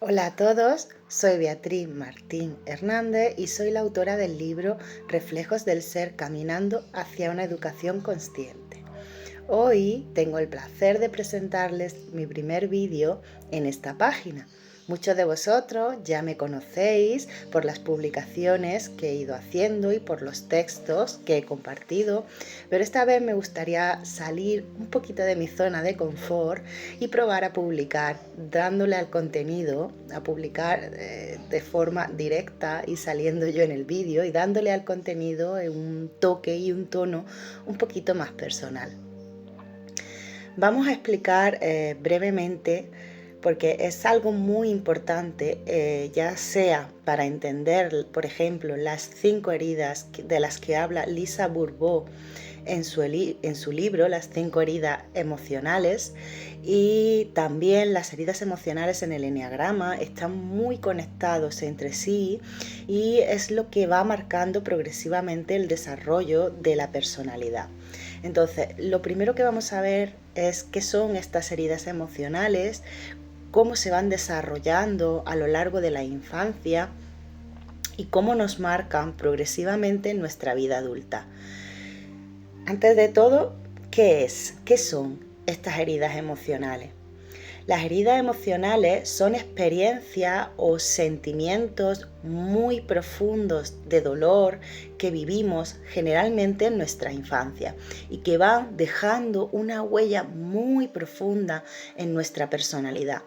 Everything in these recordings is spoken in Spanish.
Hola a todos, soy Beatriz Martín Hernández y soy la autora del libro Reflejos del Ser caminando hacia una educación consciente. Hoy tengo el placer de presentarles mi primer vídeo en esta página. Muchos de vosotros ya me conocéis por las publicaciones que he ido haciendo y por los textos que he compartido, pero esta vez me gustaría salir un poquito de mi zona de confort y probar a publicar, dándole al contenido, a publicar de forma directa y saliendo yo en el vídeo y dándole al contenido un toque y un tono un poquito más personal. Vamos a explicar brevemente, porque es algo muy importante, ya sea para entender, por ejemplo, las 5 heridas de las que habla Lisa Bourbeau en su libro, Las 5 heridas emocionales, y también las heridas emocionales en el eneagrama están muy conectados entre sí y es lo que va marcando progresivamente el desarrollo de la personalidad. Entonces, lo primero que vamos a ver es qué son estas heridas emocionales, cómo se van desarrollando a lo largo de la infancia y cómo nos marcan progresivamente en nuestra vida adulta. Antes de todo, ¿qué son estas heridas emocionales? Las heridas emocionales son experiencias o sentimientos muy profundos de dolor que vivimos generalmente en nuestra infancia y que van dejando una huella muy profunda en nuestra personalidad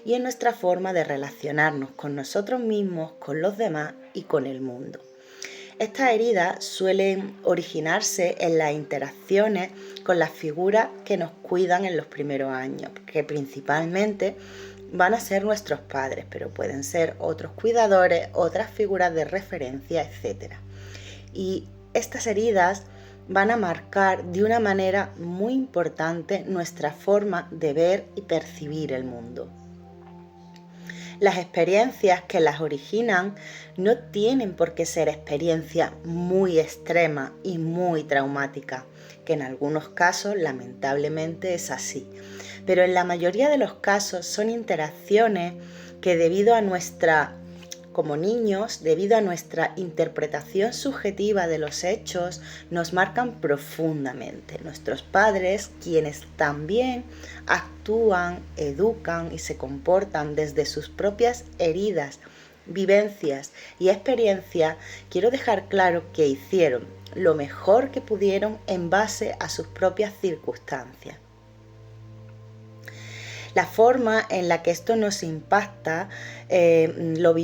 y en nuestra forma de relacionarnos con nosotros mismos, con los demás y con el mundo. Estas heridas suelen originarse en las interacciones con las figuras que nos cuidan en los primeros años, que principalmente van a ser nuestros padres, pero pueden ser otros cuidadores, otras figuras de referencia, etc. Y estas heridas van a marcar de una manera muy importante nuestra forma de ver y percibir el mundo. Las experiencias que las originan no tienen por qué ser experiencias muy extremas y muy traumáticas, que en algunos casos lamentablemente es así. Pero en la mayoría de los casos son interacciones que como niños, debido a nuestra interpretación subjetiva de los hechos, nos marcan profundamente. Nuestros padres, quienes también actúan, educan y se comportan desde sus propias heridas, vivencias y experiencias, quiero dejar claro que hicieron lo mejor que pudieron en base a sus propias circunstancias. La forma en la que esto nos impacta, la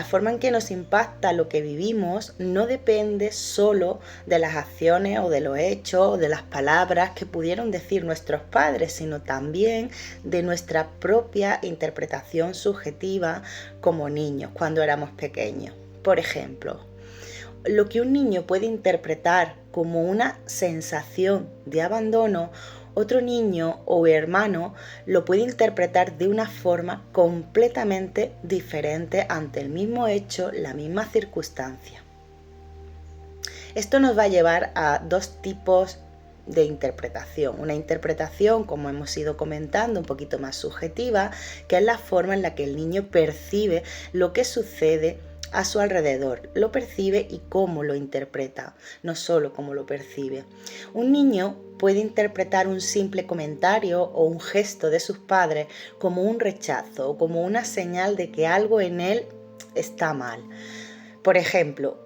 forma en que nos impacta lo que vivimos no depende solo de las acciones o de los hechos o de las palabras que pudieron decir nuestros padres, sino también de nuestra propia interpretación subjetiva como niños cuando éramos pequeños. Por ejemplo, lo que un niño puede interpretar como una sensación de abandono, otro niño o hermano lo puede interpretar de una forma completamente diferente ante el mismo hecho, la misma circunstancia. Esto nos va a llevar a dos tipos de interpretación. Una interpretación, como hemos ido comentando, un poquito más subjetiva, que es la forma en la que el niño percibe lo que sucede a su alrededor, lo percibe y cómo lo interpreta, no solo cómo lo percibe. Un niño puede interpretar un simple comentario o un gesto de sus padres como un rechazo o como una señal de que algo en él está mal. Por ejemplo,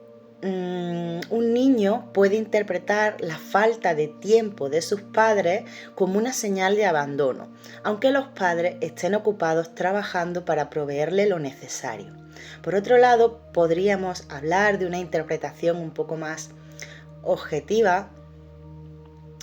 un niño puede interpretar la falta de tiempo de sus padres como una señal de abandono, aunque los padres estén ocupados trabajando para proveerle lo necesario. Por otro lado, podríamos hablar de una interpretación un poco más objetiva,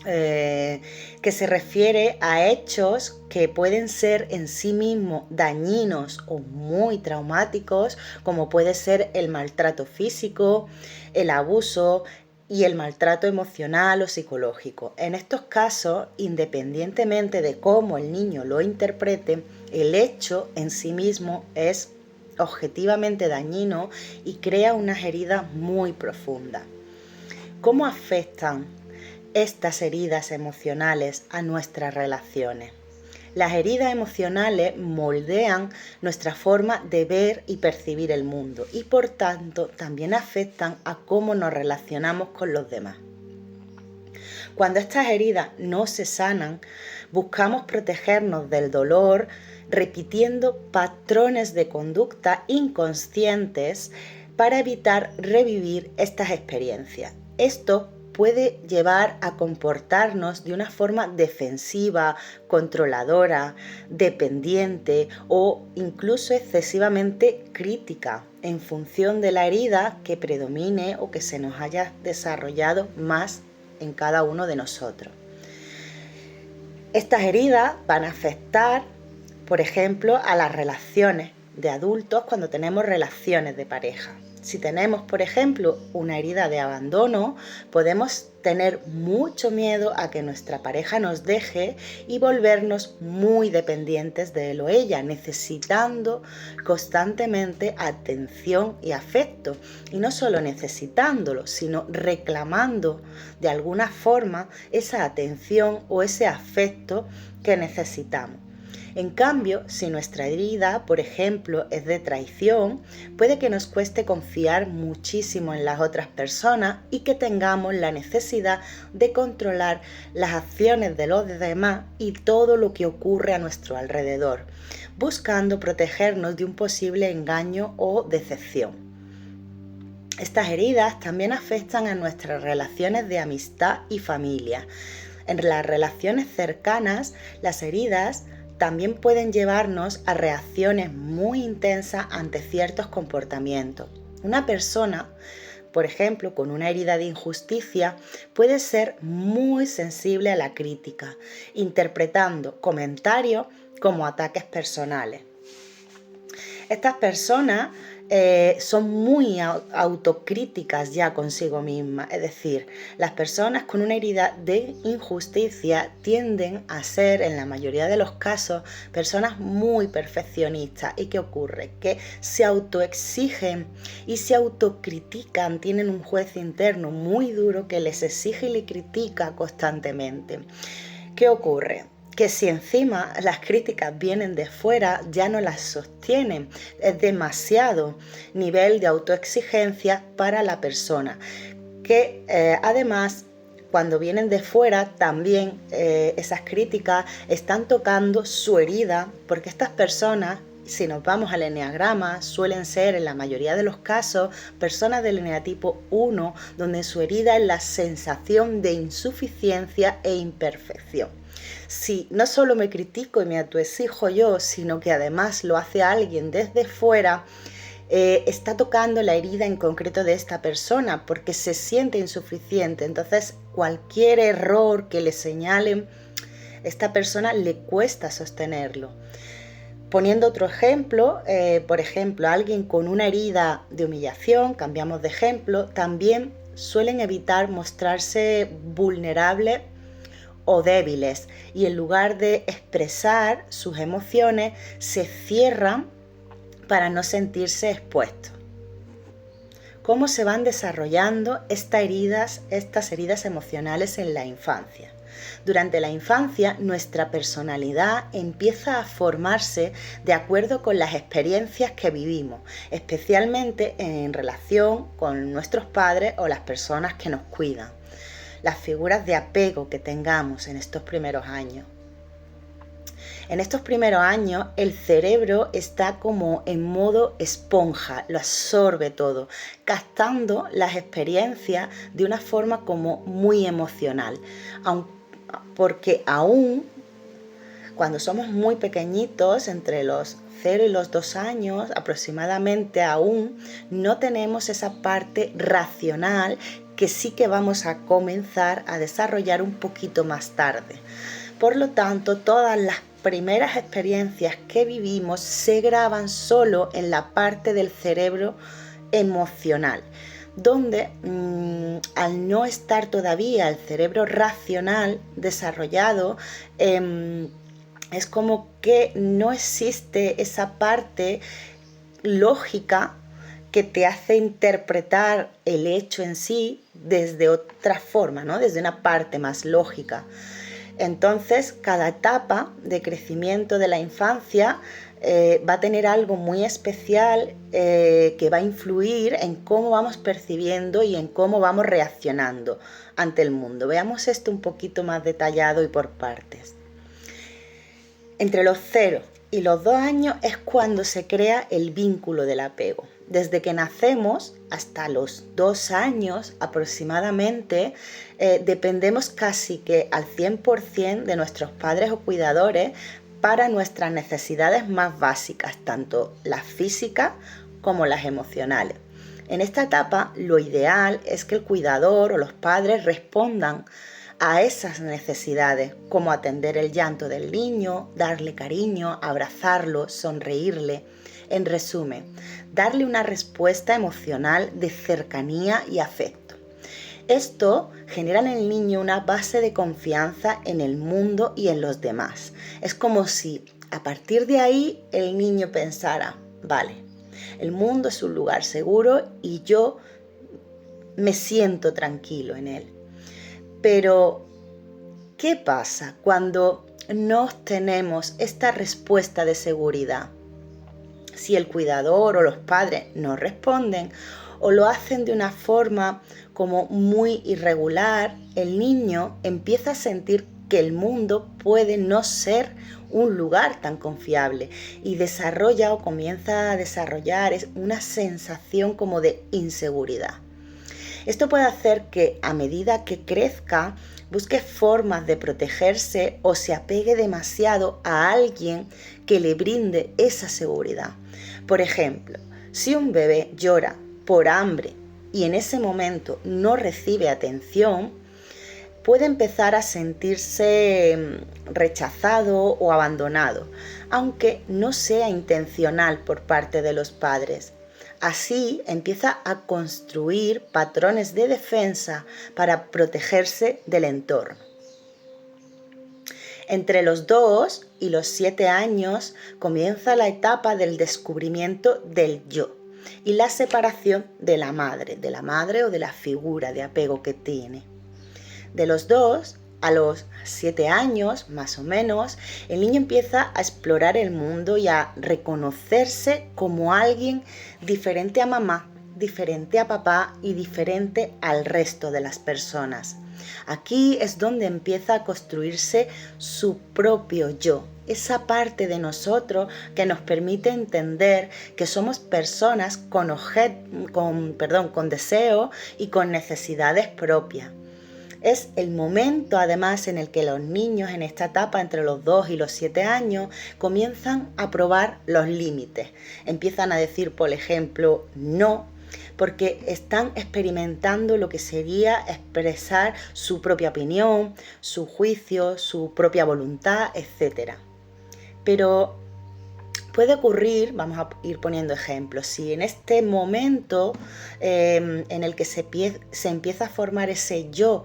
que se refiere a hechos que pueden ser en sí mismos dañinos o muy traumáticos, como puede ser el maltrato físico, el abuso y el maltrato emocional o psicológico. En estos casos, independientemente de cómo el niño lo interprete, el hecho en sí mismo es objetivamente dañino y crea unas heridas muy profundas. ¿Cómo afectan estas heridas emocionales a nuestras relaciones? Las heridas emocionales moldean nuestra forma de ver y percibir el mundo y por tanto también afectan a cómo nos relacionamos con los demás. Cuando estas heridas no se sanan, buscamos protegernos del dolor repitiendo patrones de conducta inconscientes para evitar revivir estas experiencias. Esto puede llevar a comportarnos de una forma defensiva, controladora, dependiente o incluso excesivamente crítica en función de la herida que predomine o que se nos haya desarrollado más en cada uno de nosotros. Estas heridas van a afectar, por ejemplo, a las relaciones de adultos cuando tenemos relaciones de pareja. Si tenemos, por ejemplo, una herida de abandono, podemos tener mucho miedo a que nuestra pareja nos deje y volvernos muy dependientes de él o ella, necesitando constantemente atención y afecto. Y no solo necesitándolo, sino reclamando de alguna forma esa atención o ese afecto que necesitamos. En cambio, si nuestra herida, por ejemplo, es de traición, puede que nos cueste confiar muchísimo en las otras personas y que tengamos la necesidad de controlar las acciones de los demás y todo lo que ocurre a nuestro alrededor, buscando protegernos de un posible engaño o decepción. Estas heridas también afectan a nuestras relaciones de amistad y familia. En las relaciones cercanas, las heridas también pueden llevarnos a reacciones muy intensas ante ciertos comportamientos. Una persona, por ejemplo, con una herida de injusticia, puede ser muy sensible a la crítica, interpretando comentarios como ataques personales. Estas personas son muy autocríticas ya consigo mismas, es decir, las personas con una herida de injusticia tienden a ser, en la mayoría de los casos, personas muy perfeccionistas. ¿Y qué ocurre? Que se autoexigen y se autocritican, tienen un juez interno muy duro que les exige y les critica constantemente. ¿Qué ocurre? Que si encima las críticas vienen de fuera, ya no las sostienen. Es demasiado nivel de autoexigencia para la persona. Que además, cuando vienen de fuera, también esas críticas están tocando su herida, porque estas personas, si nos vamos al eneagrama, suelen ser en la mayoría de los casos personas del eneatipo 1, donde su herida es la sensación de insuficiencia e imperfección. Si no solo me critico y me autoexijo yo, sino que además lo hace alguien desde fuera, está tocando la herida en concreto de esta persona porque se siente insuficiente. Entonces, cualquier error que le señalen, esta persona le cuesta sostenerlo. Poniendo otro ejemplo, por ejemplo, alguien con una herida de humillación, cambiamos de ejemplo, también suelen evitar mostrarse vulnerables o débiles y en lugar de expresar sus emociones se cierran para no sentirse expuestos. ¿Cómo se van desarrollando estas heridas emocionales en la infancia? Durante la infancia, nuestra personalidad empieza a formarse de acuerdo con las experiencias que vivimos, especialmente en relación con nuestros padres o las personas que nos cuidan. Las figuras de apego que tengamos en estos primeros años. En estos primeros años el cerebro está como en modo esponja, lo absorbe todo, captando las experiencias de una forma como muy emocional, porque aún cuando somos muy pequeñitos, entre los 0 y los 2 años aproximadamente, aún no tenemos esa parte racional que sí que vamos a comenzar a desarrollar un poquito más tarde. Por lo tanto, todas las primeras experiencias que vivimos se graban solo en la parte del cerebro emocional, donde al no estar todavía el cerebro racional desarrollado, es como que no existe esa parte lógica que te hace interpretar el hecho en sí desde otra forma, ¿no? Desde una parte más lógica. Entonces, cada etapa de crecimiento de la infancia va a tener algo muy especial que va a influir en cómo vamos percibiendo y en cómo vamos reaccionando ante el mundo. Veamos esto un poquito más detallado y por partes. Entre los 0 y los 2 años es cuando se crea el vínculo del apego. Desde que nacemos hasta los 2 años aproximadamente, dependemos casi que al 100% de nuestros padres o cuidadores para nuestras necesidades más básicas, tanto las físicas como las emocionales. En esta etapa, lo ideal es que el cuidador o los padres respondan a esas necesidades, como atender el llanto del niño, darle cariño, abrazarlo, sonreírle. En resumen, darle una respuesta emocional de cercanía y afecto. Esto genera en el niño una base de confianza en el mundo y en los demás. Es como si a partir de ahí el niño pensara, vale, el mundo es un lugar seguro y yo me siento tranquilo en él. Pero, ¿qué pasa cuando no obtenemos esta respuesta de seguridad? Si el cuidador o los padres no responden o lo hacen de una forma como muy irregular, el niño empieza a sentir que el mundo puede no ser un lugar tan confiable y desarrolla o comienza a desarrollar una sensación como de inseguridad. Esto puede hacer que a medida que crezca busque formas de protegerse o se apegue demasiado a alguien que le brinde esa seguridad. Por ejemplo, si un bebé llora por hambre y en ese momento no recibe atención, puede empezar a sentirse rechazado o abandonado, aunque no sea intencional por parte de los padres. Así empieza a construir patrones de defensa para protegerse del entorno. Entre los 2 y los 7 años comienza la etapa del descubrimiento del yo y la separación de la madre o de la figura de apego que tiene. De los 2 a los 7 años, más o menos, el niño empieza a explorar el mundo y a reconocerse como alguien diferente a mamá, diferente a papá y diferente al resto de las personas. Aquí es donde empieza a construirse su propio yo, esa parte de nosotros que nos permite entender que somos personas con deseo y con necesidades propias. Es el momento además en el que los niños en esta etapa entre los 2 y los 7 años comienzan a probar los límites. Empiezan a decir, por ejemplo, no, porque están experimentando lo que sería expresar su propia opinión, su juicio, su propia voluntad, etc. Pero puede ocurrir, vamos a ir poniendo ejemplos, si en este momento en el que se empieza a formar ese yo,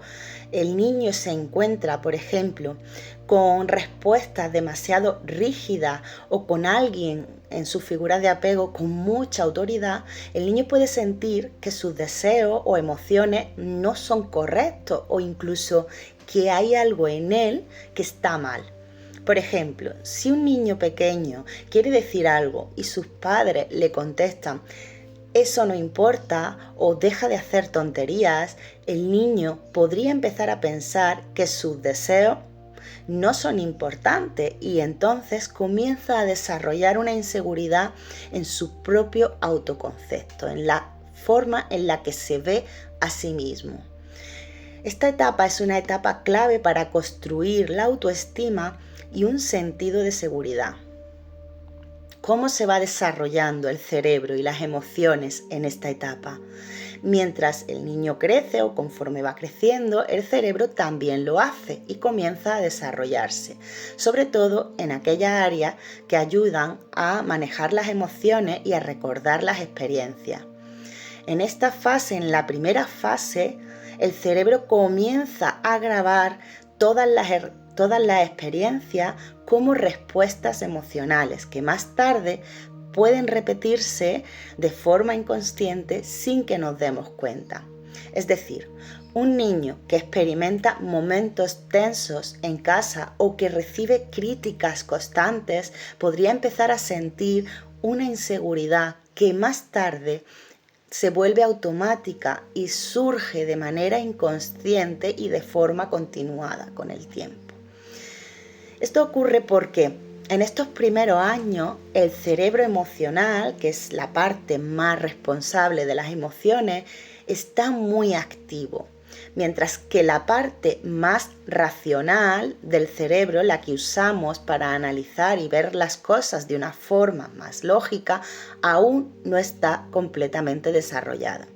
el niño se encuentra, por ejemplo, con respuestas demasiado rígidas o con alguien en su figura de apego con mucha autoridad, el niño puede sentir que sus deseos o emociones no son correctos o incluso que hay algo en él que está mal. Por ejemplo, si un niño pequeño quiere decir algo y sus padres le contestan eso no importa o deja de hacer tonterías, el niño podría empezar a pensar que sus deseos no son importantes y entonces comienza a desarrollar una inseguridad en su propio autoconcepto, en la forma en la que se ve a sí mismo. Esta etapa es una etapa clave para construir la autoestima y un sentido de seguridad. ¿Cómo se va desarrollando el cerebro y las emociones en esta etapa? Mientras el niño crece o conforme va creciendo, el cerebro también lo hace y comienza a desarrollarse, sobre todo en aquellas áreas que ayudan a manejar las emociones y a recordar las experiencias. En esta fase, en la primera fase, el cerebro comienza a grabar todas las experiencias como respuestas emocionales que más tarde pueden repetirse de forma inconsciente sin que nos demos cuenta. Es decir, Un niño que experimenta momentos tensos en casa o que recibe críticas constantes podría empezar a sentir una inseguridad que más tarde se vuelve automática y surge de manera inconsciente y de forma continuada con el tiempo. Esto ocurre porque en estos primeros años el cerebro emocional, que es la parte más responsable de las emociones, está muy activo. Mientras que la parte más racional del cerebro, la que usamos para analizar y ver las cosas de una forma más lógica, aún no está completamente desarrollada.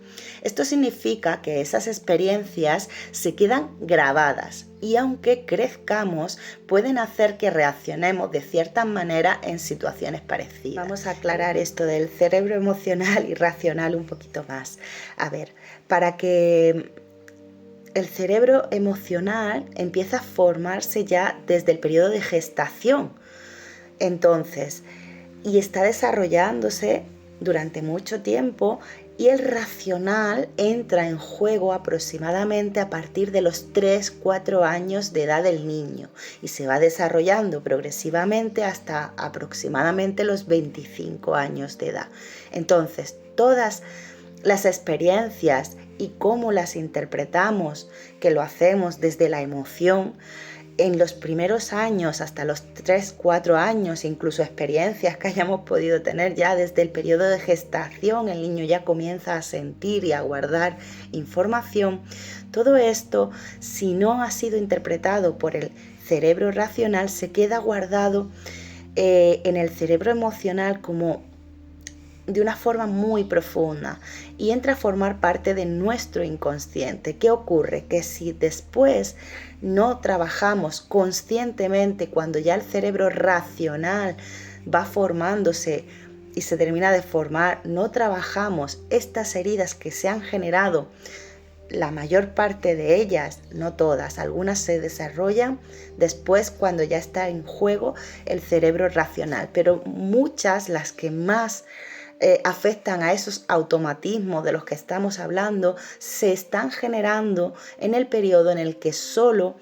Esto significa que esas experiencias se quedan grabadas y aunque crezcamos, pueden hacer que reaccionemos de cierta manera en situaciones parecidas. Vamos a aclarar esto del cerebro emocional y racional un poquito más. A ver, para que el cerebro emocional empieza a formarse ya desde el periodo de gestación. Entonces, y está desarrollándose durante mucho tiempo y el racional entra en juego aproximadamente a partir de los 3-4 años de edad del niño y se va desarrollando progresivamente hasta aproximadamente los 25 años de edad. Entonces, todas las experiencias y cómo las interpretamos, que lo hacemos desde la emoción, en los primeros años, hasta los 3-4 años, incluso experiencias que hayamos podido tener ya desde el periodo de gestación, el niño ya comienza a sentir y a guardar información. Todo esto, si no ha sido interpretado por el cerebro racional, se queda guardado en el cerebro emocional como de una forma muy profunda y entra a formar parte de nuestro inconsciente. ¿Qué ocurre? Que si después no trabajamos conscientemente cuando ya el cerebro racional va formándose y se termina de formar, no trabajamos estas heridas que se han generado, la mayor parte de ellas, no todas, algunas se desarrollan después cuando ya está en juego el cerebro racional, pero muchas, las que más afectan a esos automatismos de los que estamos hablando, se están generando en el periodo en el que solo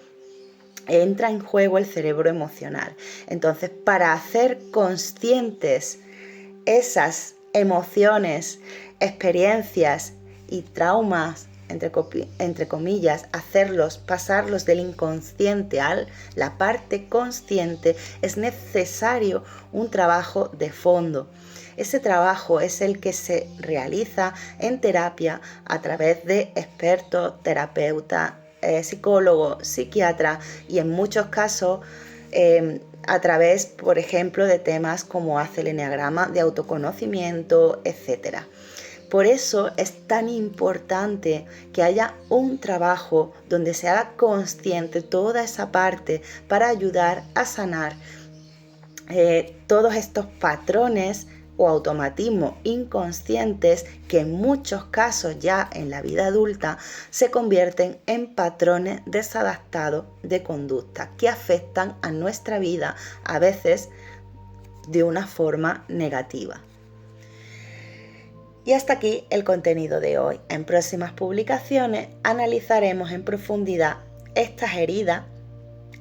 entra en juego el cerebro emocional. Entonces, para hacer conscientes esas emociones, experiencias y traumas, entre comillas, pasarlos del inconsciente a la parte consciente, es necesario un trabajo de fondo. Ese trabajo es el que se realiza en terapia a través de expertos, terapeutas, psicólogos, psiquiatras y en muchos casos a través, por ejemplo, de temas como hace el eneagrama, de autoconocimiento, etc. Por eso es tan importante que haya un trabajo donde se haga consciente toda esa parte para ayudar a sanar todos estos patrones o automatismos inconscientes que en muchos casos ya en la vida adulta se convierten en patrones desadaptados de conducta que afectan a nuestra vida a veces de una forma negativa. Y hasta aquí el contenido de hoy. En próximas publicaciones analizaremos en profundidad estas heridas,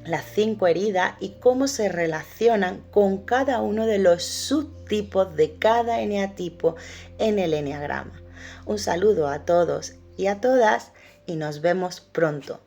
las 5 heridas y cómo se relacionan con cada uno de los subtipos de cada eneatipo en el eneagrama. Un saludo a todos y a todas y nos vemos pronto.